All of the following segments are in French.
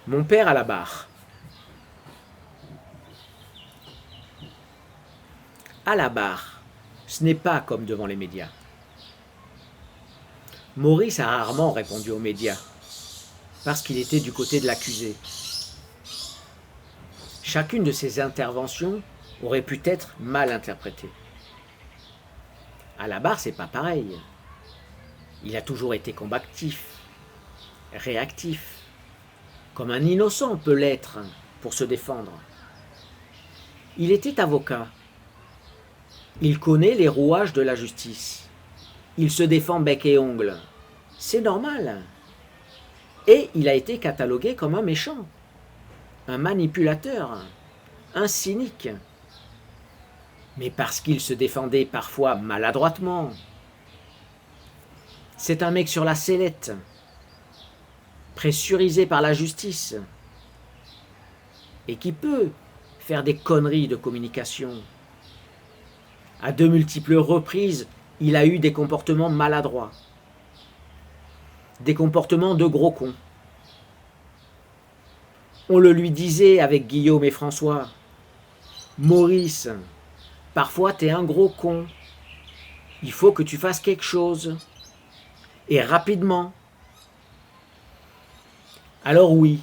Mon père à la barre. À la barre, ce n'est pas comme devant les médias. Maurice a rarement répondu aux médias, parce qu'il était du côté de l'accusé. Chacune de ses interventions aurait pu être mal interprétée. À la barre, c'est pas pareil. Il a toujours été combatif, réactif, comme un innocent peut l'être pour se défendre. Il était avocat. Il connaît les rouages de la justice. Il se défend bec et ongles. C'est normal. Et il a été catalogué comme un méchant, un manipulateur, un cynique. Mais parce qu'il se défendait parfois maladroitement. C'est un mec sur la sellette, pressurisé par la justice, et qui peut faire des conneries de communication. À de multiples reprises, il a eu des comportements maladroits, des comportements de gros cons. On le lui disait avec Guillaume et François. Maurice, parfois t'es un gros con. Il faut que tu fasses quelque chose. Et rapidement. Alors oui,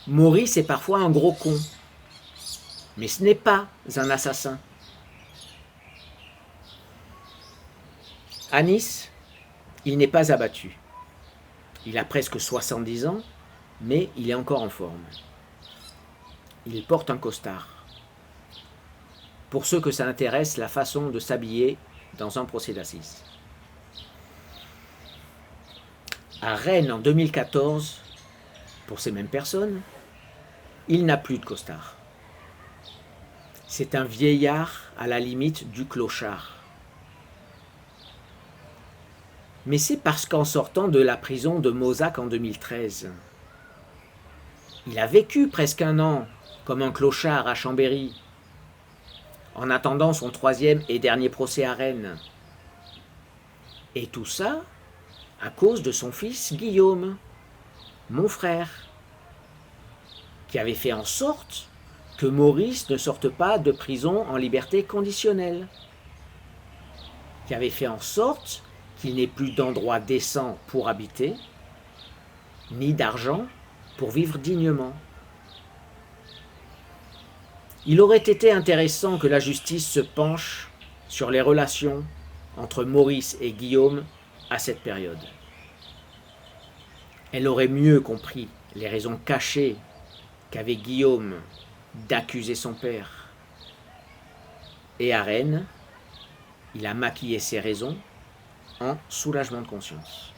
Maurice est parfois un gros con. Mais ce n'est pas un assassin. À Nice, il n'est pas abattu. Il a presque 70 ans, mais il est encore en forme. Il porte un costard. Pour ceux que ça intéresse, la façon de s'habiller dans un procès d'assises. À Rennes en 2014, pour ces mêmes personnes, il n'a plus de costard. C'est un vieillard à la limite du clochard. Mais c'est parce qu'en sortant de la prison de Mozac en 2013, il a vécu presque un an comme un clochard à Chambéry, en attendant son 3e et dernier procès à Rennes. Et tout ça à cause de son fils Guillaume, mon frère, qui avait fait en sorte que Maurice ne sorte pas de prison en liberté conditionnelle, qui avait fait en sorte qu'il n'ait plus d'endroit décent pour habiter, ni d'argent pour vivre dignement. Il aurait été intéressant que la justice se penche sur les relations entre Maurice et Guillaume à cette période. Elle aurait mieux compris les raisons cachées qu'avait Guillaume d'accuser son père. Et à Rennes, il a maquillé ses raisons en soulagement de conscience.